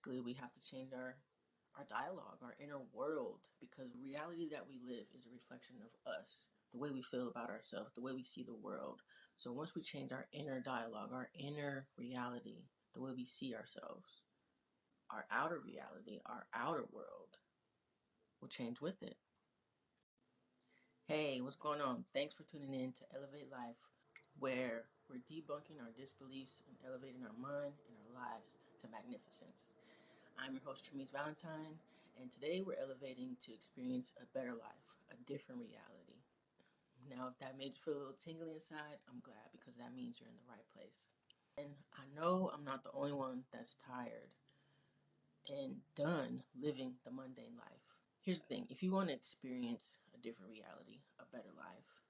basically we have to change our dialogue, our inner world, because the reality that we live is a reflection of us, the way we feel about ourselves, the way we see the world. So once we change our inner dialogue, our inner reality, the way we see ourselves, our outer reality, our outer world will change with it. Hey, what's going on? Thanks for tuning in to Elevate Life, where we're debunking our disbeliefs and elevating our mind and our lives to magnificence. I'm your host, Tremise Valentine, and today we're elevating to experience a better life, a different reality. Now, if that made you feel a little tingly inside, I'm glad, because that means you're in the right place. And I know I'm not the only one that's tired and done living the mundane life. Here's the thing: if you want to experience a different reality, a better life,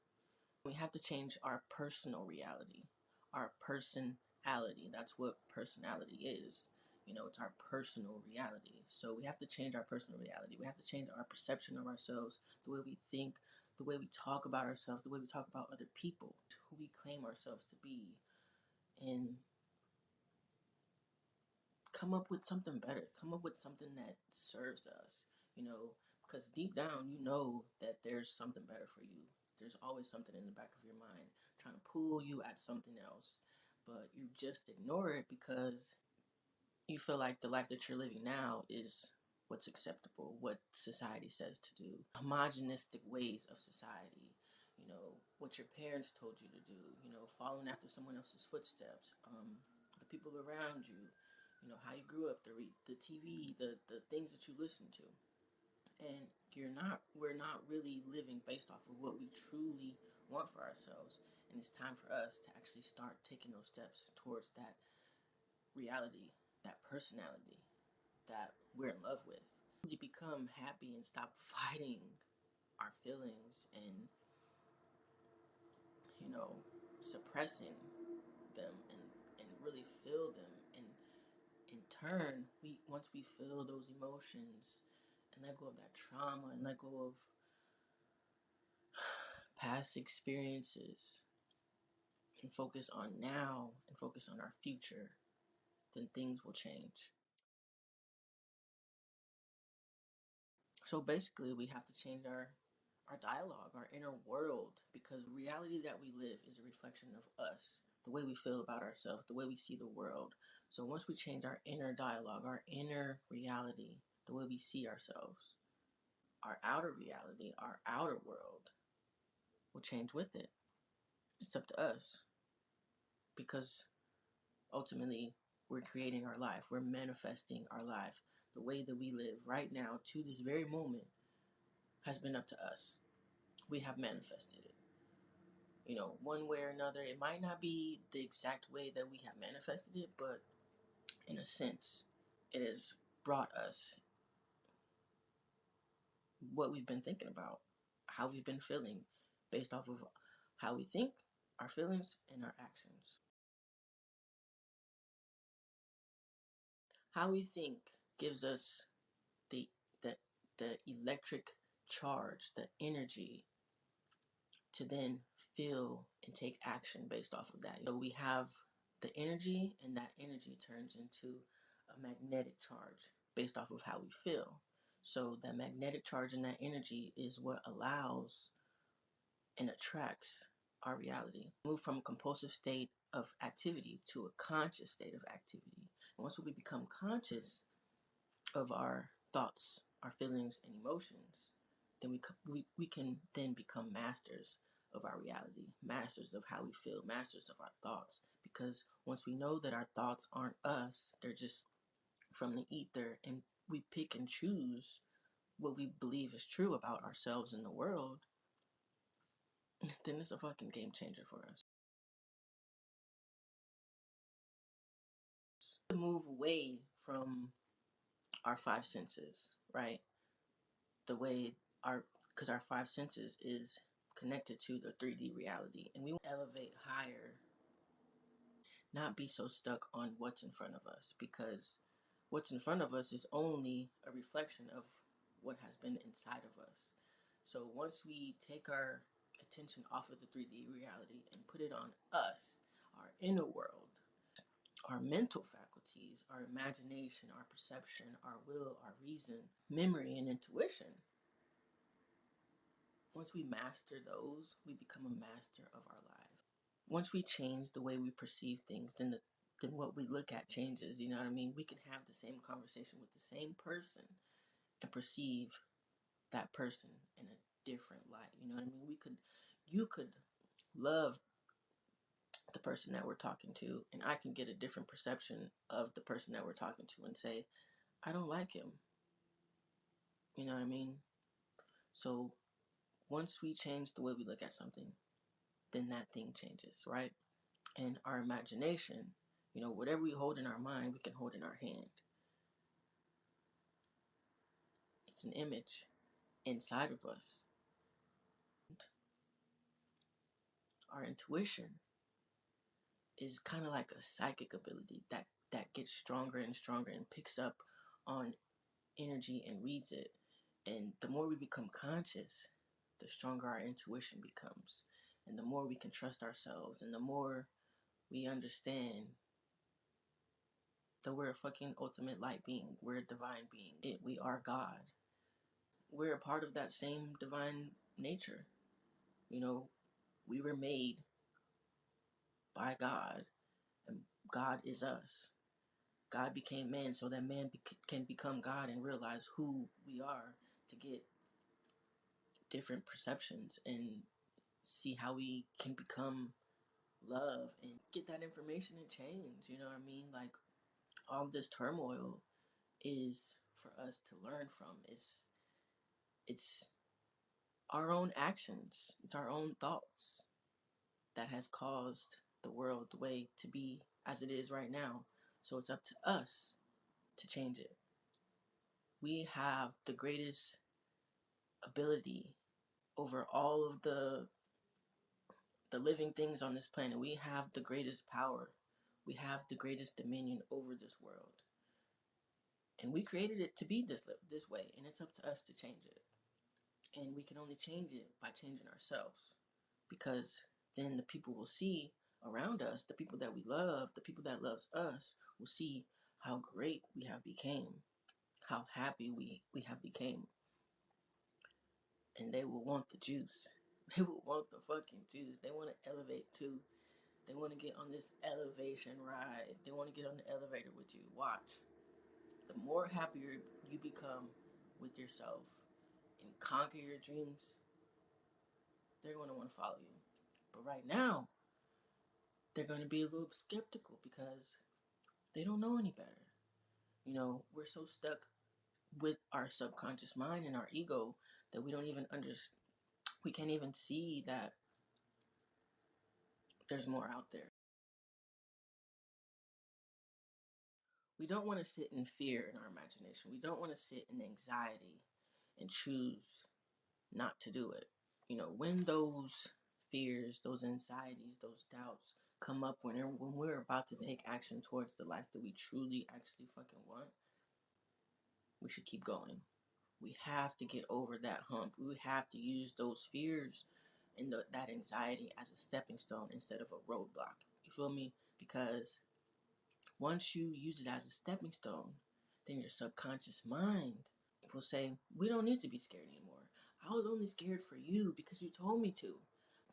we have to change our personal reality, our personality. That's what personality is. It's our personal reality. So we have to change our personal reality. We have to change our perception of ourselves, the way we think, the way we talk about ourselves, the way we talk about other people, who we claim ourselves to be, and come up with something better. Come up with something that serves us, because deep down, you know that there's something better for you. There's always something in the back of your mind trying to pull you at something else, but you just ignore it because you feel like the life that you're living now is what's acceptable, what society says to do, homogenistic ways of society, what your parents told you to do, following after someone else's footsteps, the people around you, how you grew up, the TV, the things that you listen to. And we're not really living based off of what we truly want for ourselves. And it's time for us to actually start taking those steps towards that reality, that personality that we're in love with. To become happy and stop fighting our feelings and, you know, suppressing them and really feel them. And in turn, once we feel those emotions and let go of that trauma and let go of past experiences and focus on now and focus on our future, then things will change. So basically, we have to change our dialogue, our inner world, because the reality that we live is a reflection of us, the way we feel about ourselves, the way we see the world. So once we change our inner dialogue, our inner reality, the way we see ourselves, our outer reality, our outer world will change with it. It's up to us, because ultimately we're creating our life, we're manifesting our life. The way that we live right now to this very moment has been up to us. We have manifested it. One way or another. It might not be the exact way that we have manifested it, but in a sense, it has brought us what we've been thinking about, how we've been feeling, based off of how we think, our feelings, and our actions. How we think gives us the the the electric charge, the energy to then feel and take action based off of that. So we have the energy, and that energy turns into a magnetic charge based off of how we feel. So that magnetic charge and that energy is what allows and attracts our reality. Move from a compulsive state of activity to a conscious state of activity. And once we become conscious of our thoughts, our feelings, and emotions, then we can then become masters of our reality, masters of how we feel, masters of our thoughts. Because once we know that our thoughts aren't us, they're just from the ether, and we pick and choose what we believe is true about ourselves and the world, then it's a fucking game changer for us. To move away from our five senses, right? The way because our five senses is connected to the 3D reality, and we want to elevate higher, not be so stuck on what's in front of us, because what's in front of us is only a reflection of what has been inside of us. So once we take our attention off of the 3D reality and put it on us, our inner world, our mental faculties, our imagination, our perception, our will, our reason, memory, and intuition. Once we master those, we become a master of our lives. Once we change the way we perceive things, then what we look at changes. You know what I mean? We can have the same conversation with the same person and perceive that person in a different light. You know what I mean? You could love the person that we're talking to, and I can get a different perception of the person that we're talking to and say, I don't like him. You know what I mean? So once we change the way we look at something, then that thing changes, right? And our imagination, whatever we hold in our mind, we can hold in our hand. It's an image inside of us. Our intuition is kind of like a psychic ability that gets stronger and stronger and picks up on energy and reads it. And the more we become conscious, the stronger our intuition becomes. And the more we can trust ourselves, and the more we understand that we're a fucking ultimate light being. We're a divine being. We are God. We're a part of that same divine nature. We were made by God, and God is us. God became man so that man can become God and realize who we are, to get different perceptions and see how we can become love and get that information and change. You know what I mean? Like, all this turmoil is for us to learn from. It's our own actions, it's our own thoughts that has caused the world the way to be as it is right now. So it's up to us to change it. We have the greatest ability over all of the living things on this planet. We have the greatest power. We have the greatest dominion over this world. And we created it to be this way, and it's up to us to change it. And we can only change it by changing ourselves, because then the people will see around us, the people that we love, the people that loves us, will see how great we have became, how happy we have became. And they will want the juice. They will want the fucking juice. They want to elevate too. They want to get on this elevation ride. They want to get on the elevator with you. Watch. The more happier you become with yourself and conquer your dreams, they're going to want to follow you. But right now, they're going to be a little skeptical because they don't know any better. We're so stuck with our subconscious mind and our ego that we don't even understand. We can't even see that there's more out there. We don't want to sit in fear in our imagination. We don't want to sit in anxiety and choose not to do it. When those fears, those anxieties, those doubts come up when we're about to take action towards the life that we truly actually fucking want, we should keep going. We have to get over that hump. We have to use those fears and that anxiety as a stepping stone instead of a roadblock. You feel me? Because once you use it as a stepping stone, then your subconscious mind will say, we don't need to be scared anymore. I was only scared for you because you told me to.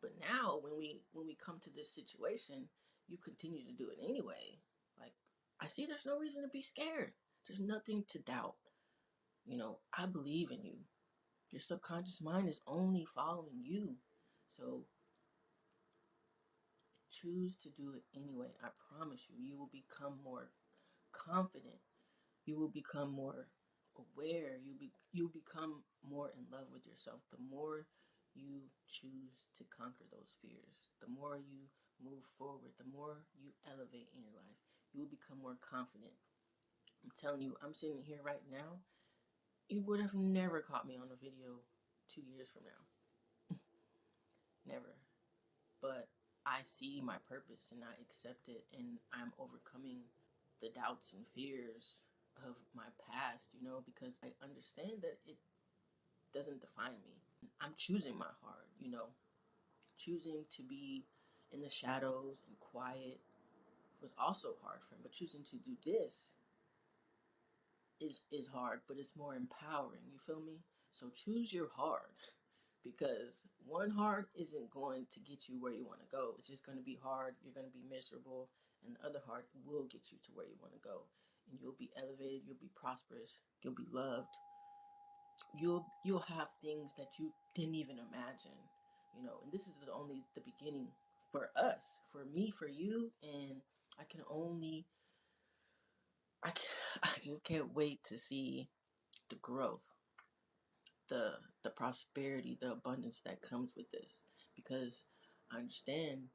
But now when we come to this situation, you continue to do it anyway. Like, I see there's no reason to be scared. There's nothing to doubt. I believe in you. Your subconscious mind is only following you. So choose to do it anyway. I promise you, you will become more confident. You will become more aware. You become more in love with yourself. The more you choose to conquer those fears, the more you move forward, the more you elevate in your life, you will become more confident. I'm telling you, I'm sitting here right now. You would have never caught me on a video 2 years from now. Never. But I see my purpose and I accept it, and I'm overcoming the doubts and fears of my past, because I understand that it doesn't define me. I'm choosing my heart, choosing to be in the shadows and quiet was also hard for him. But choosing to do this is hard, but it's more empowering. You feel me? So choose your hard, because one hard isn't going to get you where you want to go. It's just going to be hard. You're going to be miserable, and the other hard will get you to where you want to go, and you'll be elevated. You'll be prosperous. You'll be loved. You'll have things that you didn't even imagine. And this is only the beginning for us, for me, for you, and I can only I can, I just can't wait to see the growth, the the prosperity, the abundance that comes with this, because I understand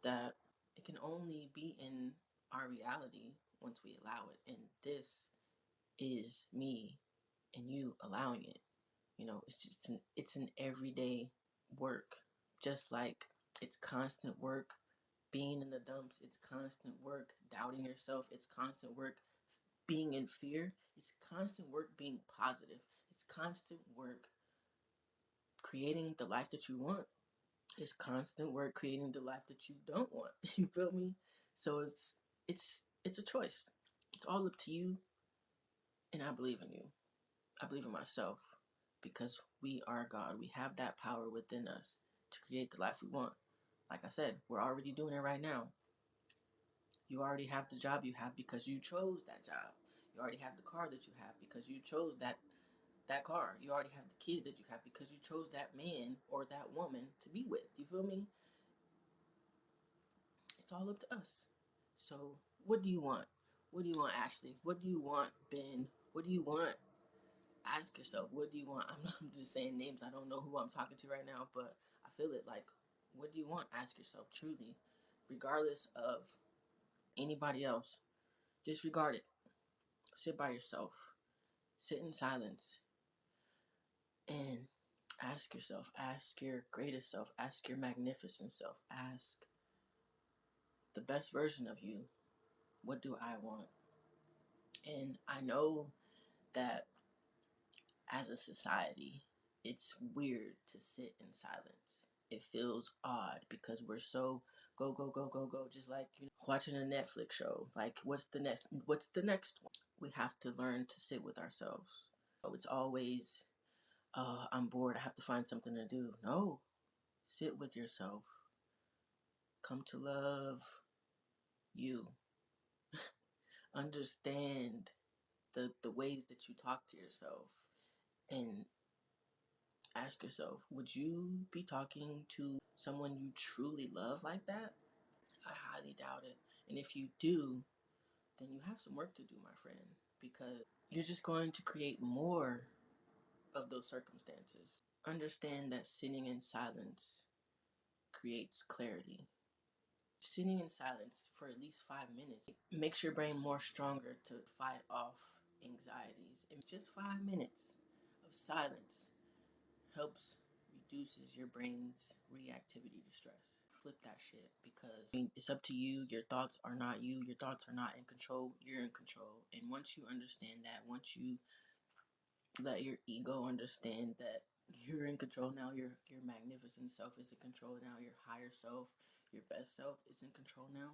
that it can only be in our reality once we allow it, and this is me and you allowing it. It's an everyday work, just like it's constant work being in the dumps. It's constant work doubting yourself. It's constant work being in fear. It's constant work being positive. It's constant work creating the life that you want. It's constant work creating the life that you don't want. You feel me? So it's a choice. It's all up to you, and I believe in you. I believe in myself, because we are God. We have that power within us to create the life we want. Like I said, we're already doing it right now. You already have the job you have because you chose that job. You already have the car that you have because you chose that car. You already have the kids that you have because you chose that man or that woman to be with. You feel me? It's all up to us. So, what do you want? What do you want, Ashley? What do you want, Ben? What do you want? Ask yourself, what do you want? I'm just saying names. I don't know who I'm talking to right now, but I feel it. Like, what do you want? Ask yourself truly, regardless of anybody else. Disregard it. Sit by yourself. Sit in silence and ask yourself. Ask your greatest self. Ask your magnificent self. Ask the best version of you, what do I want? And I know that as a society, it's weird to sit in silence. It feels odd because we're so go, go, go, go, go, just like watching a Netflix show. Like, what's the next? What's the next one? We have to learn to sit with ourselves. So it's always, I'm bored. I have to find something to do. No, sit with yourself. Come to love you. Understand the ways that you talk to yourself, and ask yourself, would you be talking to someone you truly love like that? I highly doubt it. And if you do, then you have some work to do, my friend, because you're just going to create more of those circumstances. Understand that sitting in silence creates clarity. Sitting in silence for at least 5 minutes makes your brain more stronger to fight off anxieties. And just 5 minutes of silence helps reduces your brain's reactivity to stress. Flip that shit, because it's up to you. Your thoughts are not you. Your thoughts are not in control. You're in control. And once you understand that, once you let your ego understand that you're in control now, your magnificent self is in control now, your higher self, your best self is in control now,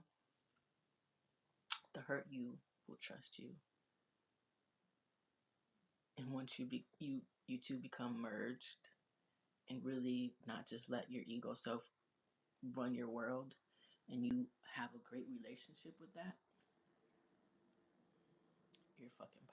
the hurt you will trust you. And once you two become merged and really not just let your ego self run your world, and you have a great relationship with that, you're fucking